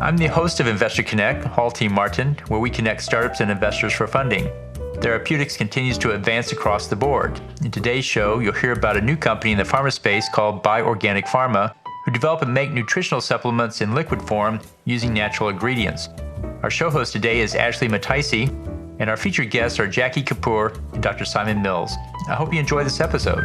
I'm the host of Investor Connect, Hall T. Martin, where we connect startups and investors for funding. Therapeutics continues to advance across the board. In today's show, you'll hear about a new company in the pharma space called BiorganicPharma, who develop and make nutritional supplements in liquid form using natural ingredients. Our show host today is Ashley Mataisi, and our featured guests are Jackie Kapur and Dr. Simon Mills. I hope you enjoy this episode.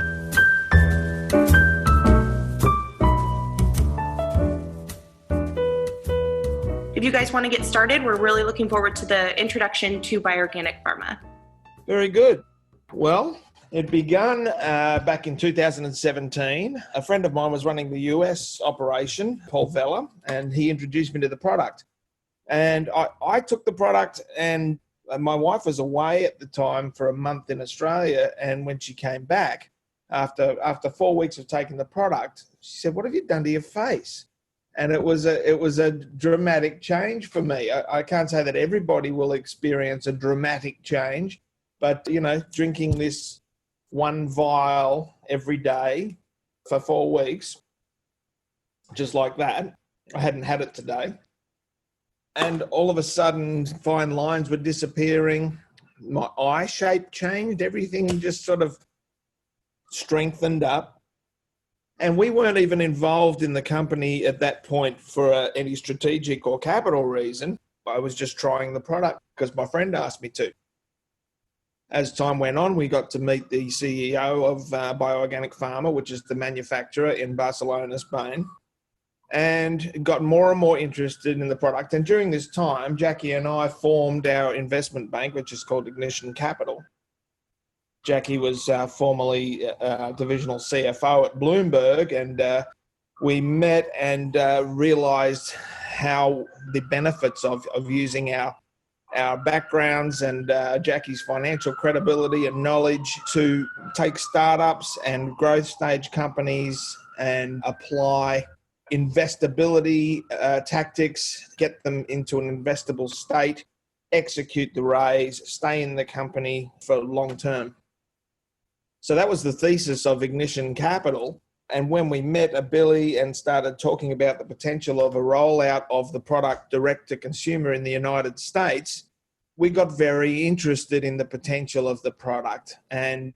If you guys want to get started, we're really looking forward to the introduction to BiorganicPharma. Very good. Well, it began back in 2017. A friend of mine was running the US operation, Paul Vella, and he introduced me to the product. And I took the product, and my wife was away at the time for a month in Australia. And when she came back, after 4 weeks of taking the product, she said, "What have you done to your face?" And it was a dramatic change for me. I can't say that everybody will experience a dramatic change, but, drinking this one vial every day for 4 weeks, just like that, I hadn't had it today. And all of a sudden, fine lines were disappearing. My eye shape changed. Everything just sort of strengthened up. And we weren't even involved in the company at that point for any strategic or capital reason. I was just trying the product because my friend asked me to. As time went on, we got to meet the CEO of BiorganicPharma, which is the manufacturer in Barcelona, Spain, and got more and more interested in the product. And during this time, Jackie and I formed our investment bank, which is called Ignition Capital. Jackie was formerly divisional CFO at Bloomberg, and we met and realized how the benefits of using our backgrounds and Jackie's financial credibility and knowledge to take startups and growth stage companies and apply investability tactics, get them into an investable state, execute the raise, stay in the company for long term. So that was the thesis of Ignition Capital. And when we met Billy and started talking about the potential of a rollout of the product direct to consumer in the United States, we got very interested in the potential of the product. And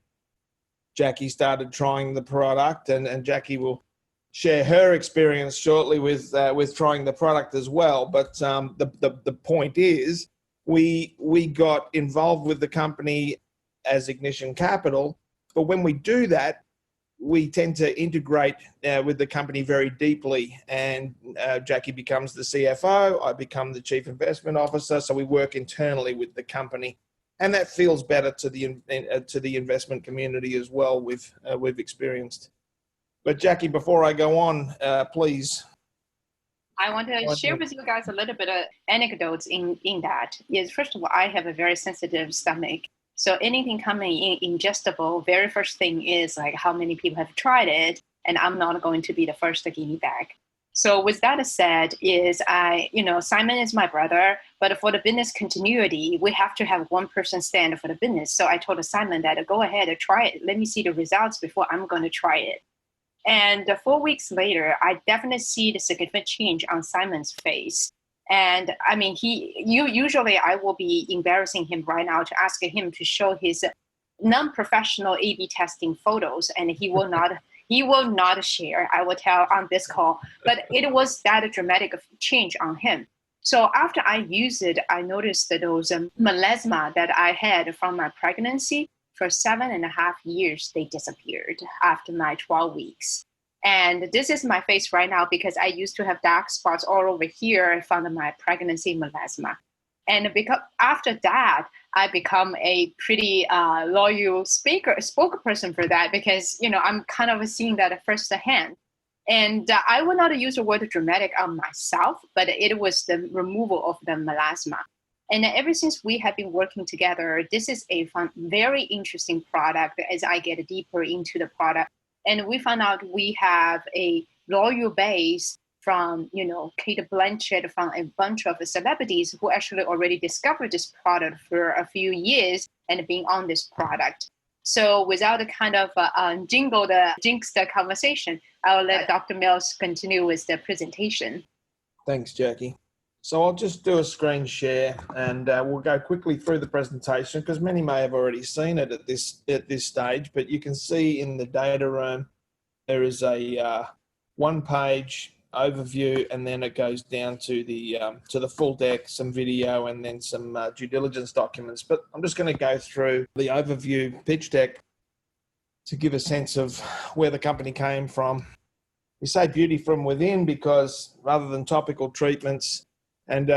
Jackie started trying the product, and Jackie will share her experience shortly with trying the product as well. But the point is, we got involved with the company as Ignition Capital. But when we do that, we tend to integrate with the company very deeply. And Jackie becomes the CFO, I become the Chief Investment Officer. So we work internally with the company. And that feels better to the investment community as well, we've experienced. But Jackie, before I go on, please. I want to share with you guys a little bit of anecdotes in that. Yes, first of all, I have a very sensitive stomach. So anything coming in ingestible, very first thing is like how many people have tried it, and I'm not going to be the first guinea pig. So with that said, Simon is my brother, but for the business continuity, we have to have one person stand for the business. So I told Simon that go ahead and try it. Let me see the results before I'm going to try it. And 4 weeks later, I definitely see the significant change on Simon's face. And I mean, usually I will be embarrassing him right now to ask him to show his non-professional A/B testing photos, and he will not share. I will tell on this call, but it was that dramatic change on him. So after I used it, I noticed that those melasma that I had from my pregnancy for 7.5 years, they disappeared after my 12 weeks. And this is my face right now because I used to have dark spots all over here from my pregnancy melasma. And because after that, I become a pretty loyal spokesperson for that because, I'm kind of seeing that firsthand. And I will not use the word dramatic on myself, but it was the removal of the melasma. And ever since we have been working together, this is a very interesting product as I get deeper into the product. And we found out we have a loyal base from, Kate Blanchett, from a bunch of celebrities who actually already discovered this product for a few years and being on this product. So without a kind of jinx the conversation, I'll let Dr. Mills continue with the presentation. Thanks, Jackie. So I'll just do a screen share and we'll go quickly through the presentation because many may have already seen it at this stage, but you can see in the data room there is a one-page overview, and then it goes down to the full deck, some video, and then some due diligence documents. But I'm just going to go through the overview pitch deck to give a sense of where the company came from. We say beauty from within because rather than topical treatments, and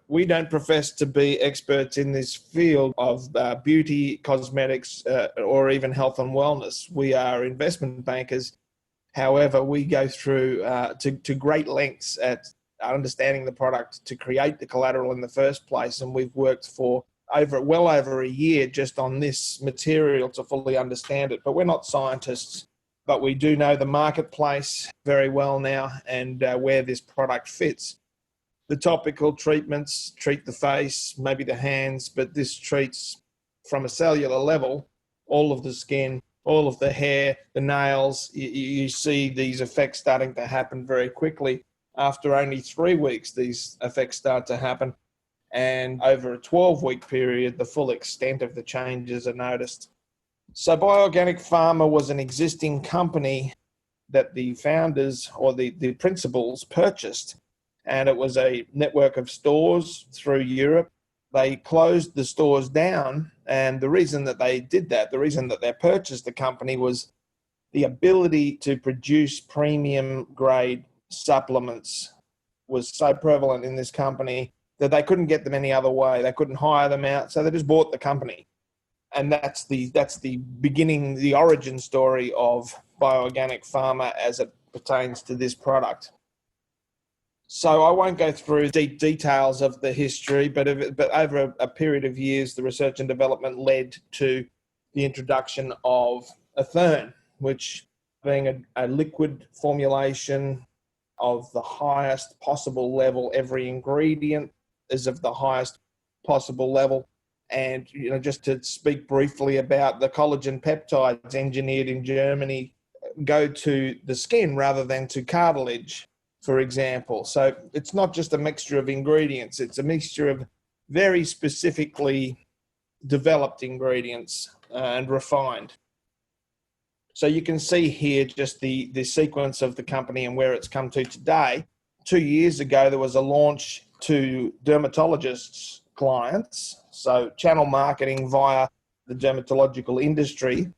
we don't profess to be experts in this field of beauty, cosmetics, or even health and wellness. We are investment bankers. However, we go through to great lengths at understanding the product to create the collateral in the first place. And we've worked for well over a year just on this material to fully understand it. But we're not scientists, but we do know the marketplace very well now and where this product fits. The topical treatments treat the face, maybe the hands, but this treats from a cellular level all of the skin, all of the hair, the nails. You see these effects starting to happen very quickly. After only 3 weeks, these effects start to happen. And over a 12-week period, the full extent of the changes are noticed. So BiorganicPharma was an existing company that the founders or the principals purchased. And it was a network of stores through Europe. They closed the stores down. And the reason that they did that, the reason that they purchased the company was the ability to produce premium grade supplements was so prevalent in this company that they couldn't get them any other way. They couldn't hire them out. So they just bought the company. And that's the beginning, the origin story of BiorganicPharma as it pertains to this product. So I won't go through deep details of the history, but over a period of years, the research and development led to the introduction of Ethern, which being a liquid formulation of the highest possible level. Every ingredient is of the highest possible level. And, just to speak briefly about the collagen peptides engineered in Germany go to the skin rather than to cartilage, for example. So it's not just a mixture of ingredients, it's a mixture of very specifically developed ingredients and refined. So you can see here just the sequence of the company and where it's come to today. 2 years ago, there was a launch to dermatologists' clients. So channel marketing via the dermatological industry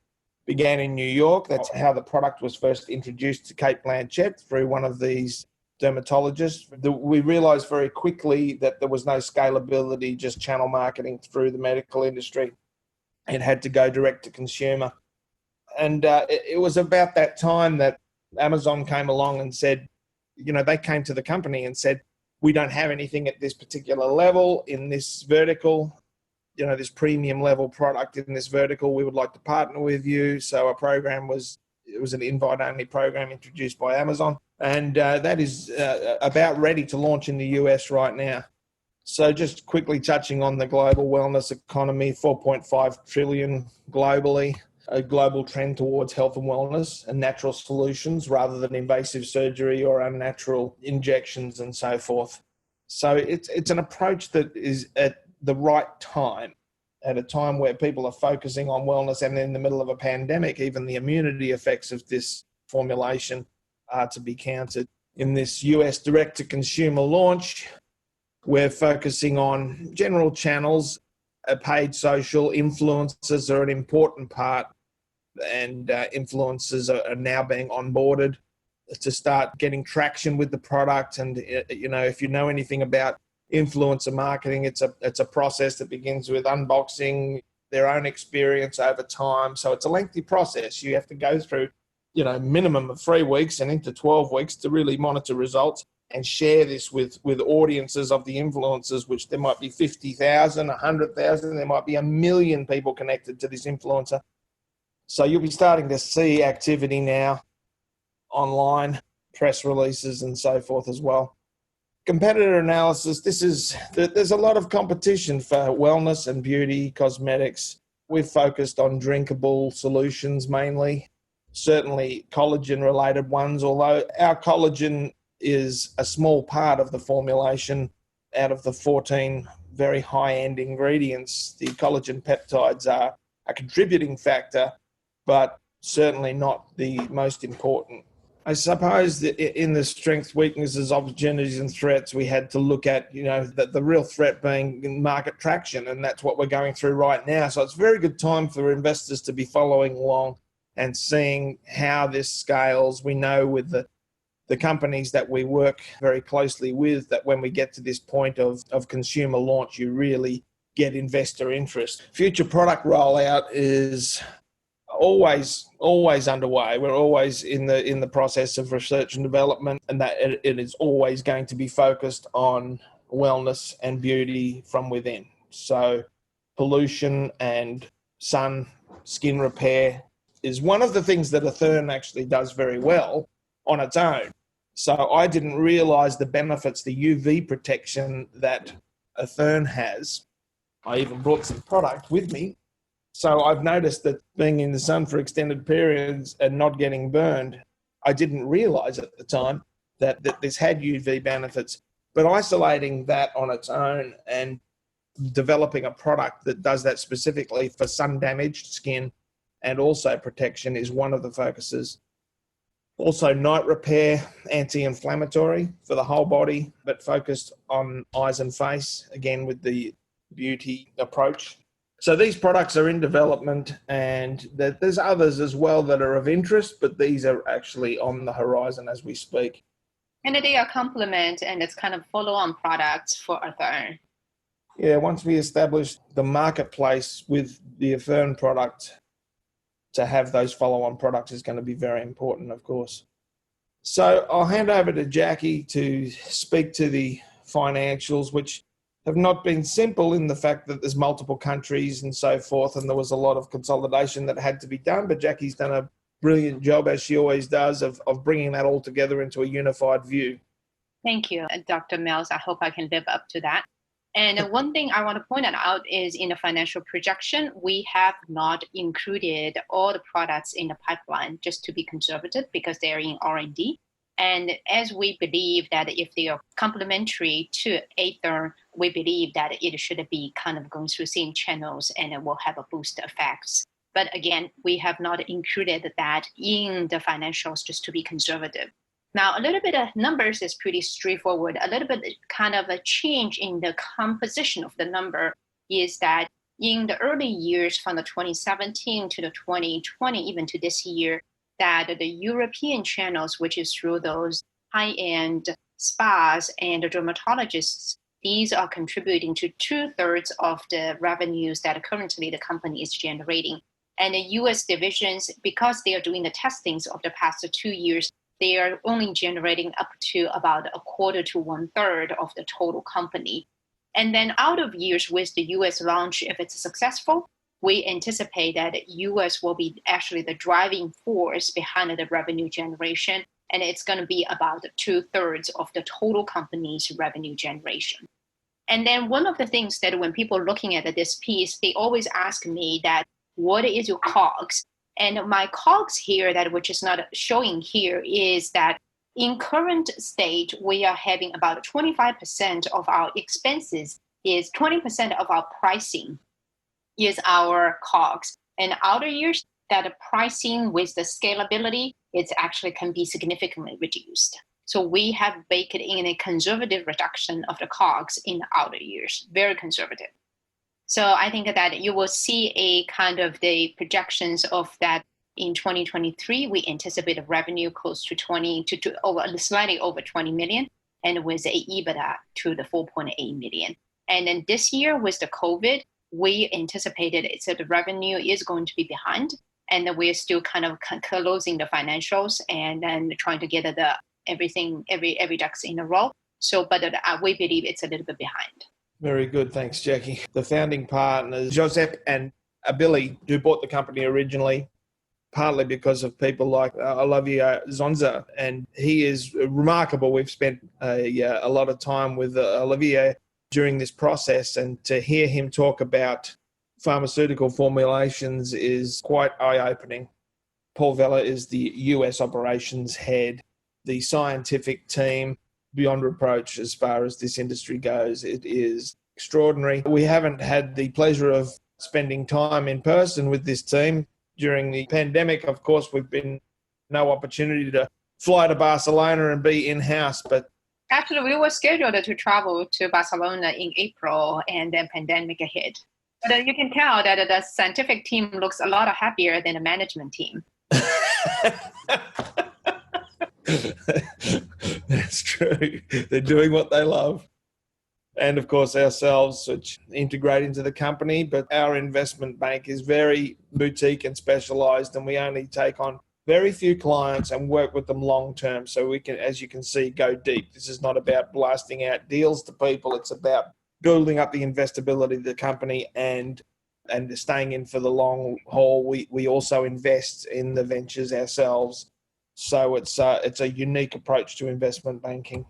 began in New York. That's how the product was first introduced to Kate Blanchett through one of these dermatologists. We realized very quickly that there was no scalability, just channel marketing through the medical industry. It had to go direct to consumer. And it was about that time that Amazon came along and said, they came to the company and said, we don't have anything at this particular level in this vertical, this premium level product in this vertical. We would like to partner with you. So a program was an invite-only program introduced by Amazon. And that is about ready to launch in the US right now. So just quickly touching on the global wellness economy, 4.5 trillion globally, a global trend towards health and wellness and natural solutions rather than invasive surgery or unnatural injections and so forth. So it's an approach that is at the right time, at a time where people are focusing on wellness, and in the middle of a pandemic, even the immunity effects of this formulation are to be counted. In this US direct-to-consumer launch, we're focusing on general channels. Paid social influencers are an important part, and influencers are now being onboarded to start getting traction with the product. And if you know anything about influencer marketing, it's a process that begins with unboxing, their own experience over time. So it's a lengthy process. You have to go through, minimum of 3 weeks and into 12 weeks to really monitor results and share this with audiences of the influencers, which there might be 50,000, 100,000, there might be 1 million people connected to this influencer. So you'll be starting to see activity now online, press releases and so forth as well. Competitor analysis, there's a lot of competition for wellness and beauty, cosmetics. We've focused on drinkable solutions mainly, certainly collagen-related ones, although our collagen is a small part of the formulation. out of the 14 very high-end ingredients, the collagen peptides are a contributing factor, but certainly not the most important. I suppose that in the strengths, weaknesses, opportunities and threats, we had to look at, the real threat being market traction, and that's what we're going through right now. So it's a very good time for investors to be following along and seeing how this scales. We know with the companies that we work very closely with that when we get to this point of consumer launch, you really get investor interest. Future product rollout is always underway. We're always in the process of research and development, and that it is always going to be focused on wellness and beauty from within. So pollution and skin repair is one of the things that Athern actually does very well on its own. So I didn't realize the benefits, the UV protection that Athern has. I even brought some product with me. So I've noticed that being in the sun for extended periods and not getting burned, I didn't realize at the time that this had UV benefits. But isolating that on its own and developing a product that does that specifically for sun-damaged skin and also protection is one of the focuses. Also night repair, anti-inflammatory for the whole body, but focused on eyes and face, again with the beauty approach. So these products are in development, and there's others as well that are of interest, but these are actually on the horizon as we speak. And they are complement, and it's kind of follow-on products for Athern. Yeah, once we establish the marketplace with the Athern product, to have those follow-on products is going to be very important, of course. So I'll hand over to Jackie to speak to the financials, which have not been simple in the fact that there's multiple countries and so forth, and there was a lot of consolidation that had to be done, but Jackie's done a brilliant job, as she always does, of bringing that all together into a unified view. Thank you, Dr. Mills. I hope I can live up to that. And one thing I want to point out is in the financial projection, we have not included all the products in the pipeline just to be conservative because they're in R&D. And as we believe that if they are complementary to Athern, we believe that it should be kind of going through same channels and it will have a boost effects. But again, we have not included that in the financials just to be conservative. Now, a little bit of numbers is pretty straightforward. A little bit kind of a change in the composition of the number is that in the early years from the 2017 to the 2020, even to this year, that the European channels, which is through those high-end spas and dermatologists, these are contributing to 2/3 of the revenues that currently the company is generating. And the US divisions, because they are doing the testings of the past 2 years, they are only generating up to about 1/4 to 1/3 of the total company. And then out of years with the US launch, if it's successful, we anticipate that US will be actually the driving force behind the revenue generation, and it's going to be about 2/3 of the total company's revenue generation. And then one of the things that when people are looking at this piece, they always ask me that, what is your COGS? And my COGS here, that which is not showing here, is that in current state, we are having about 25% of our expenses is 20% of our pricing is our COGS. And outer years, that pricing with the scalability, it actually can be significantly reduced. So we have baked in a conservative reduction of the COGS in the outer years, very conservative. So I think that you will see a kind of the projections of that in 2023. We anticipate a revenue close to slightly over 20 million, and with a EBITDA to the 4.8 million. And then this year with the COVID, we anticipated the revenue is going to be behind, and that we're still kind of closing the financials and then trying to get every ducks in a row. So, but we believe it's a little bit behind. Very good. Thanks, Jackie. The founding partners, Josep and Billy, who bought the company originally, partly because of people like Olivier Zonza, and he is remarkable. We've spent a lot of time with Olivier during this process, and to hear him talk about pharmaceutical formulations is quite eye-opening. Paul Vella is the US operations head. The scientific team beyond reproach as far as this industry goes. It is extraordinary. We haven't had the pleasure of spending time in person with this team during the pandemic. Of course, we've been no opportunity to fly to Barcelona and be in-house, but Actually, we were scheduled to travel to Barcelona in April, and then pandemic hit. But you can tell that the scientific team looks a lot happier than the management team. That's true. They're doing what they love. And of course, ourselves, which integrate into the company, but our investment bank is very boutique and specialized, and we only take on very few clients and work with them long term. So we can, as you can see, go deep. This is not about blasting out deals to people. It's about building up the investability of the company and staying in for the long haul. We also invest in the ventures ourselves. So it's a unique approach to investment banking.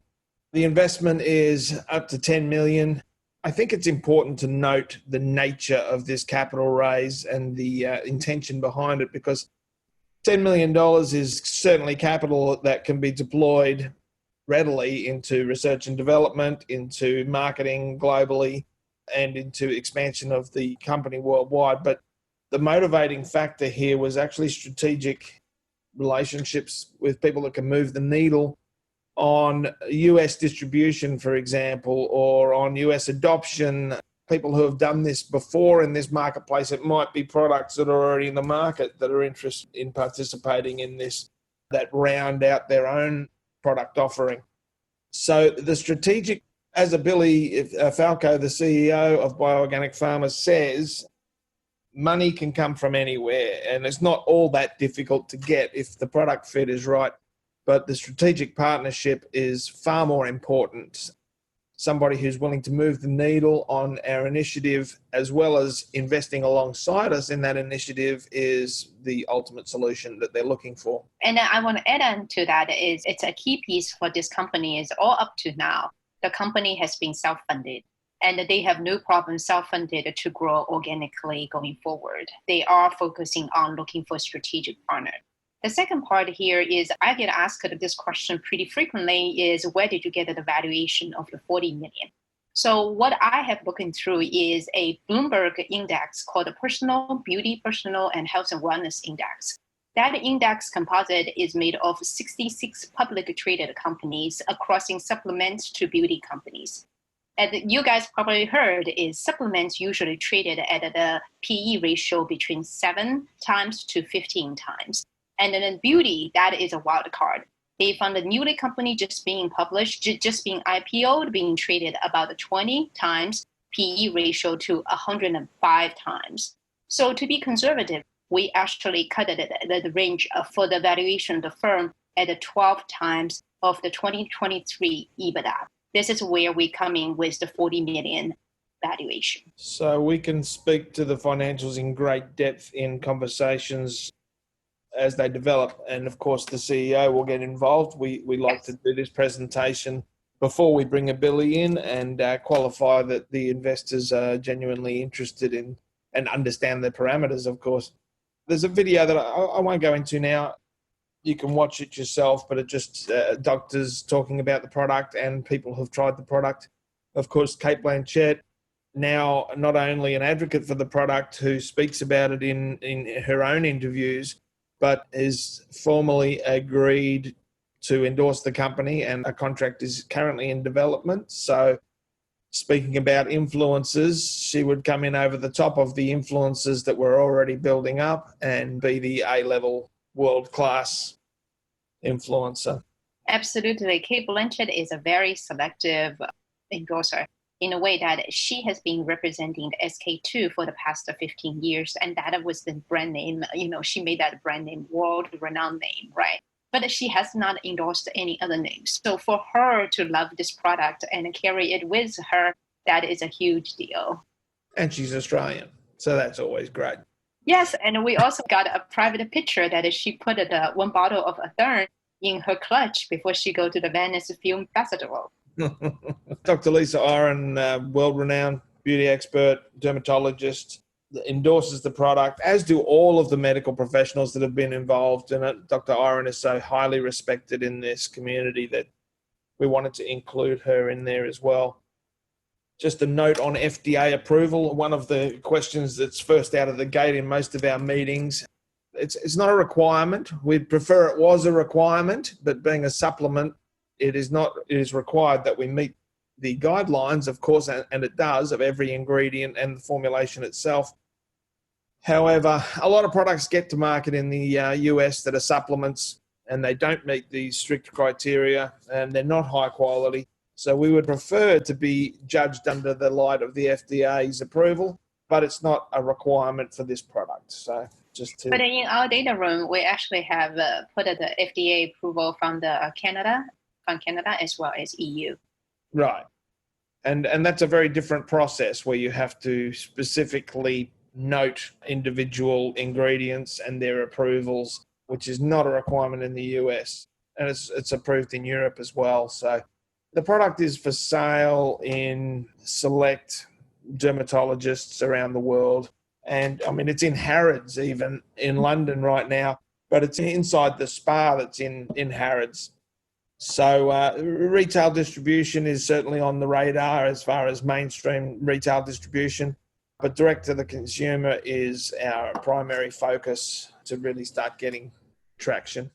The investment is up to 10 million. I think it's important to note the nature of this capital raise and the intention behind it, because $10 million is certainly capital that can be deployed readily into research and development, into marketing globally, and into expansion of the company worldwide. But the motivating factor here was actually strategic relationships with people that can move the needle on US distribution, for example, or on US adoption. People who have done this before in this marketplace. It might be products that are already in the market that are interested in participating in this, that round out their own product offering. So the strategic, as Billy Falco, the CEO of BiorganicPharma, says, money can come from anywhere, and it's not all that difficult to get if the product fit is right. But the strategic partnership is far more important. Somebody who's willing to move the needle on our initiative, as well as investing alongside us in that initiative, is the ultimate solution that they're looking for. And then I want to add on to that is it's a key piece for this company is all up to now. The company has been self-funded, and they have no problem self-funded to grow organically going forward. They are focusing on looking for strategic partner. The second part here is I get asked this question pretty frequently is where did you get the valuation of the 40 million? So what I have looking through is a Bloomberg index called the Personal Beauty, Personal and Health and Wellness Index. That index composite is made of 66 publicly traded companies crossing supplements to beauty companies. And you guys probably heard is supplements usually traded at the PE ratio between 7 times to 15 times. And then beauty, that is a wild card. They found a newly company just being published, just being IPO'd, being traded about 20 times PE ratio to 105 times. So to be conservative, we actually cut the range for the valuation of the firm at 12 times of the 2023 EBITDA. This is where we come in with the 40 million valuation. So we can speak to the financials in great depth in conversations as they develop. And of course, the CEO will get involved. We like to do this presentation before we bring a Billy in and qualify that the investors are genuinely interested in and understand the parameters, of course. There's a video that I won't go into now. You can watch it yourself, but it just doctors talking about the product and people who've tried the product. Of course, Kate Blanchett, now not only an advocate for the product who speaks about it in her own interviews, but is formally agreed to endorse the company, and a contract is currently in development. So speaking about influences, she would come in over the top of the influences that we're already building up and be the A-level world-class influencer. Absolutely. Kate Blanchett is a very selective endorser in a way that she has been representing the SK2 for the past 15 years. And that was the brand name, she made that brand name world-renowned name, right? But she has not endorsed any other names. So for her to love this product and carry it with her, that is a huge deal. And she's Australian, so that's always great. Yes, and we also got a private picture that she put one bottle of Athern in her clutch before she go to the Venice Film Festival. Dr. Lisa Oren, world-renowned beauty expert, dermatologist, endorses the product, as do all of the medical professionals that have been involved in it. Dr. Oren is so highly respected in this community that we wanted to include her in there as well. Just a note on FDA approval. One of the questions that's first out of the gate in most of our meetings, it's not a requirement. We'd prefer it was a requirement, but being a supplement, it is not. It is required that we meet the guidelines, of course, and it does, of every ingredient and the formulation itself. However, a lot of products get to market in the US that are supplements, and they don't meet these strict criteria, and they're not high quality. So we would prefer to be judged under the light of the FDA's approval, but it's not a requirement for this product. So But in our data room, we actually have put the FDA approval from Canada as well as EU. Right. And that's a very different process where you have to specifically note individual ingredients and their approvals, which is not a requirement in the US. And it's approved in Europe as well. So the product is for sale in select dermatologists around the world. And I mean, it's in Harrods, even in London right now, but it's inside the spa that's in Harrods. So retail distribution is certainly on the radar as far as mainstream retail distribution, but direct to the consumer is our primary focus to really start getting traction.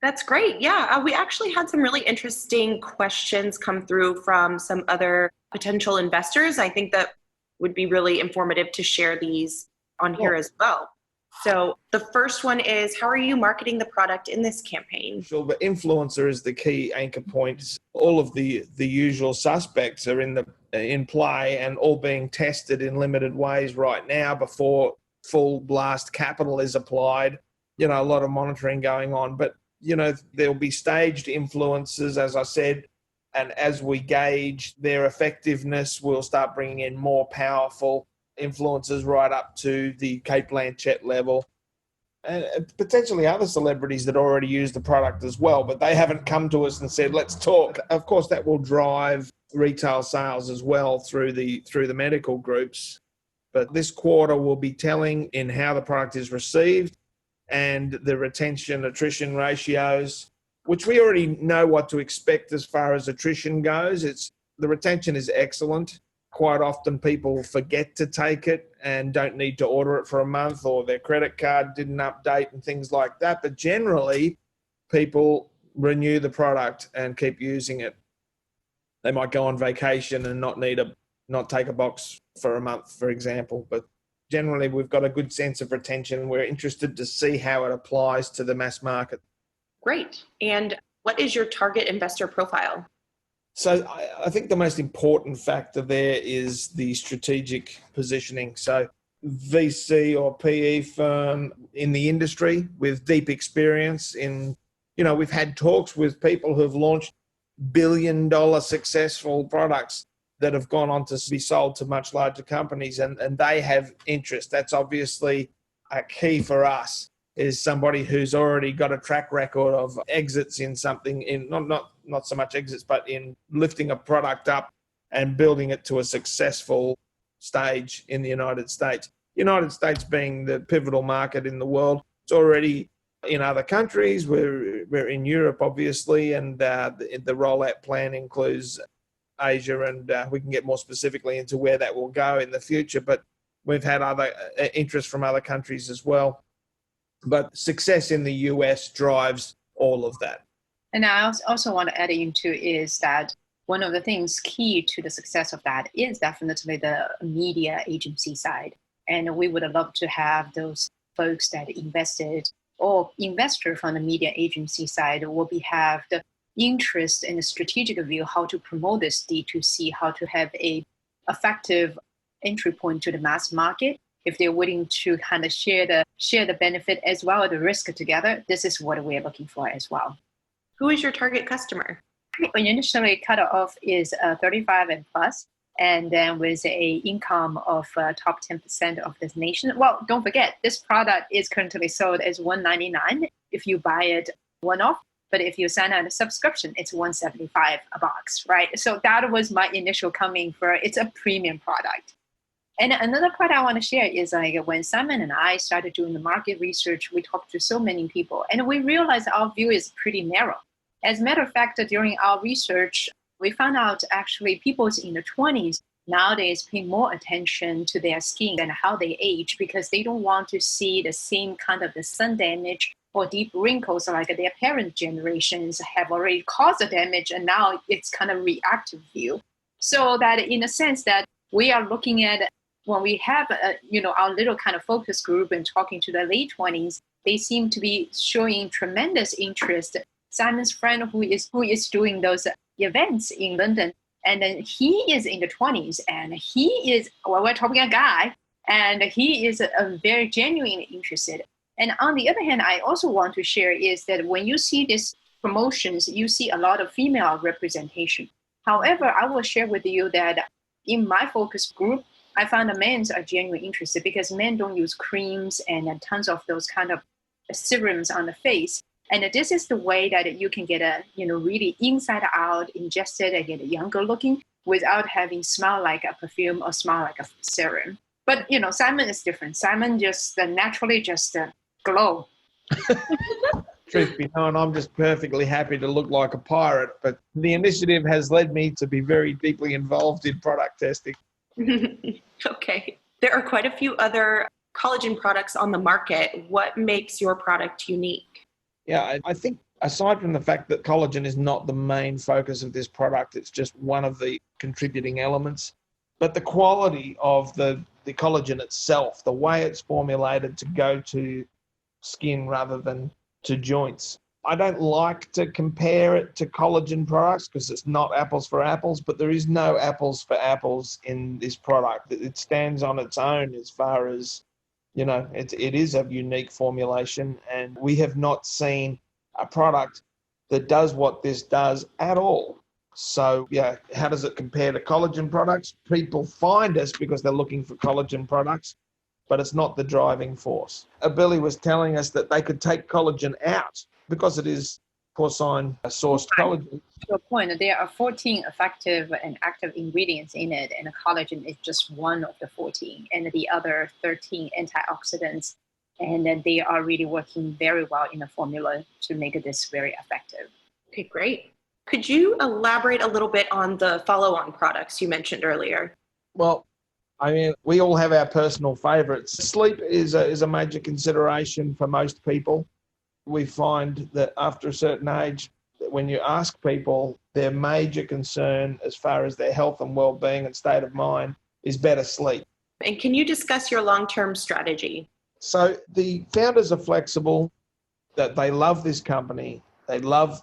That's great. Yeah, we actually had some really interesting questions come through from some other potential investors. I think that would be really informative to share these on here as well. So the first one is, how are you marketing the product in this campaign? Sure, but influencer is the key anchor point. All of the usual suspects are in play and all being tested in limited ways right now before full blast capital is applied. You know, a lot of monitoring going on, but you know, there'll be staged influencers, as I said, and as we gauge their effectiveness, we'll start bringing in more powerful influencers right up to the Kate Blanchett level, and potentially other celebrities that already use the product as well, but they haven't come to us and said, let's talk. Of course, that will drive retail sales as well through the medical groups. But this quarter will be telling in how the product is received and the retention attrition ratios, which we already know what to expect as far as attrition goes. The retention is excellent. Quite often people forget to take it and don't need to order it for a month, or their credit card didn't update and things like that. But generally, people renew the product and keep using it. They might go on vacation and not take a box for a month, for example. But generally, we've got a good sense of retention. We're interested to see how it applies to the mass market. Great. And what is your target investor profile? So I think the most important factor there is the strategic positioning. So VC or PE firm in the industry with deep experience in, you know, we've had talks with people who've launched billion-dollar successful products that have gone on to be sold to much larger companies, and they have interest. That's obviously a key for us, is somebody who's already got a track record of exits in something, in not so much exits, but in lifting a product up and building it to a successful stage in the United States. United States being the pivotal market in the world. It's already in other countries. We're in Europe, obviously, and the rollout plan includes Asia, and we can get more specifically into where that will go in the future. But we've had other interest from other countries as well. But success in the US drives all of that. And I also want to add into is that one of the things key to the success of that is definitely the media agency side. And we would love to have those folks that invested or investor from the media agency side will have the interest in the strategic view, how to promote this D2C, how to have a effective entry point to the mass market. If they're willing to kind of share the benefit as well as the risk together, this is what we're looking for as well. Who is your target customer? Initially, cutoff is 35 and plus, and then with a income of top 10% of this nation. Well, don't forget, this product is currently sold as $199 if you buy it one-off. But if you sign on a subscription, it's $175 a box, right? So that was my initial coming for. It's a premium product. And another part I want to share is like when Simon and I started doing the market research, we talked to so many people and we realized our view is pretty narrow. As a matter of fact, during our research, we found out actually people in the 20s nowadays pay more attention to their skin and how they age because they don't want to see the same kind of the sun damage or deep wrinkles like their parent generations have already caused the damage, and now it's kind of reactive view. So that in a sense that we are looking at when we have our little kind of focus group and talking to the late 20s, they seem to be showing tremendous interest. Simon's friend who is doing those events in London, and then he is in the 20s, and he is, well, we're talking a guy, and he is very genuinely interested. And on the other hand, I also want to share is that when you see these promotions, you see a lot of female representation. However, I will share with you that in my focus group, I found the men are genuinely interested because men don't use creams and tons of those kind of serums on the face. And this is the way that you can get a, really inside out ingested and get a younger looking without having smell like a perfume or smell like a serum. But, Simon is different. Simon just naturally just glow. Truth be known, I'm just perfectly happy to look like a pirate, but the initiative has led me to be very deeply involved in product testing. Okay. There are quite a few other collagen products on the market. What makes your product unique? Yeah, I think aside from the fact that collagen is not the main focus of this product, it's just one of the contributing elements. But the quality of the collagen itself, the way it's formulated to go to skin rather than to joints. I don't like to compare it to collagen products because it's not apples for apples, but there is no apples for apples in this product. It stands on its own as far as, it is a unique formulation, and we have not seen a product that does what this does at all. So, how does it compare to collagen products? People find us because they're looking for collagen products, but it's not the driving force. Billy was telling us that they could take collagen out because it is porcine sourced collagen. To a point, there are 14 effective and active ingredients in it, and collagen is just one of the 14, and the other 13 antioxidants. And then they are really working very well in the formula to make this very effective. Okay, great. Could you elaborate a little bit on the follow-on products you mentioned earlier? Well, we all have our personal favorites. Sleep is a major consideration for most people. We find that after a certain age, when you ask people, their major concern as far as their health and well-being and state of mind is better sleep. And can you discuss your long-term strategy? So the founders are flexible, that they love this company. They love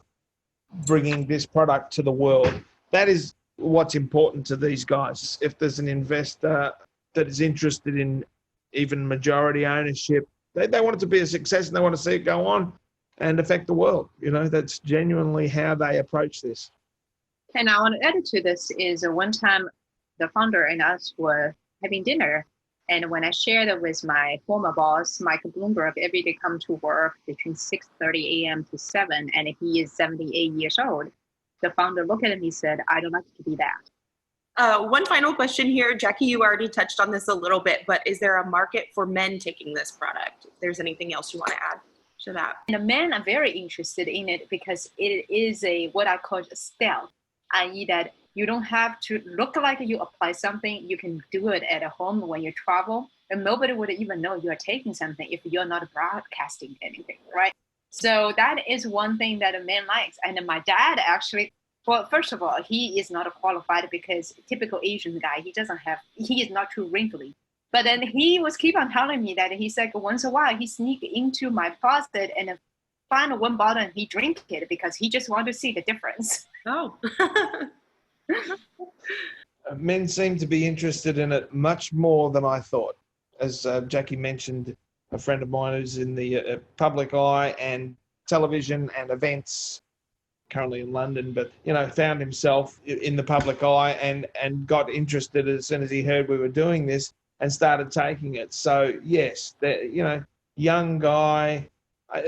bringing this product to the world. That is what's important to these guys. If there's an investor that is interested in even majority ownership, they want it to be a success and they want to see it go on and affect the world. That's genuinely how they approach this. And I want to add to this is one time the founder and us were having dinner. And when I shared it with my former boss, Mike Bloomberg, every day come to work between 6:30 a.m. to 7, and he is 78 years old. The founder looked at him and said, I don't like to be that. One final question here. Jackie, you already touched on this a little bit, but is there a market for men taking this product? If there's anything else you want to add to that? And the men are very interested in it because it is what I call stealth, i.e. that you don't have to look like you apply something. You can do it at home when you travel, and nobody would even know you are taking something if you're not broadcasting anything, right? So that is one thing that a man likes. And my dad actually, well, first of all, he is not qualified because typical Asian guy, he is not too wrinkly. But then he was keep on telling me that he's like once in a while he sneak into my closet and find one bottle and he drink it because he just want to see the difference. Oh. Men seem to be interested in it much more than I thought. As Jackie mentioned, a friend of mine who's in the public eye and television and events, currently in London, but, found himself in the public eye and got interested as soon as he heard we were doing this and started taking it. So, yes, young guy.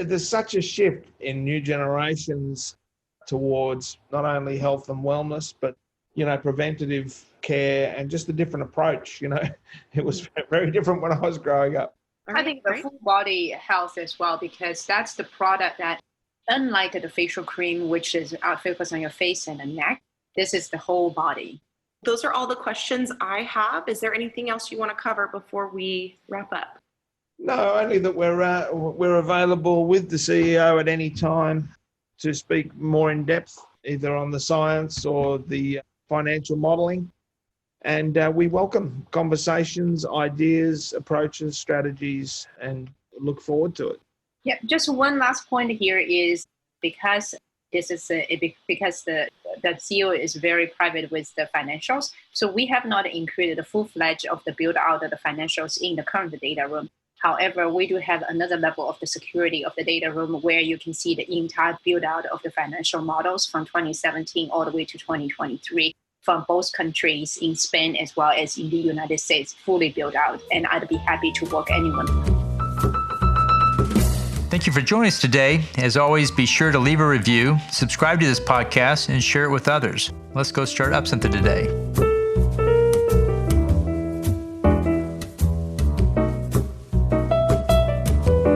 There's such a shift in new generations towards not only health and wellness, but, preventative care and just a different approach. It was very different when I was growing up. I think the full body health as well, because that's the product that unlike the facial cream, which is focused on your face and the neck, this is the whole body. Those are all the questions I have. Is there anything else you want to cover before we wrap up? No, only that we're available with the CEO at any time to speak more in depth, either on the science or the financial modeling. And we welcome conversations, ideas, approaches, strategies, and look forward to it. Yeah, just one last point here is because this is because the CEO is very private with the financials, so we have not included the full-fledged of the build out of the financials in the current data room. However, we do have another level of the security of the data room where you can see the entire build out of the financial models from 2017 all the way to 2023 from both countries in Spain as well as in the United States, fully built out. And I'd be happy to walk anyone through. Thank you for joining us today. As always, be sure to leave a review, subscribe to this podcast, and share it with others. Let's go start up something today.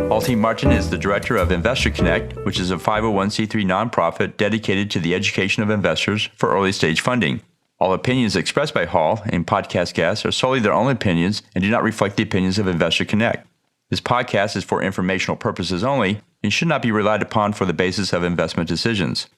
Halti Martin is the director of Investor Connect, which is a 501c3 nonprofit dedicated to the education of investors for early stage funding. All opinions expressed by Hall and podcast guests are solely their own opinions and do not reflect the opinions of Investor Connect. This podcast is for informational purposes only and should not be relied upon for the basis of investment decisions.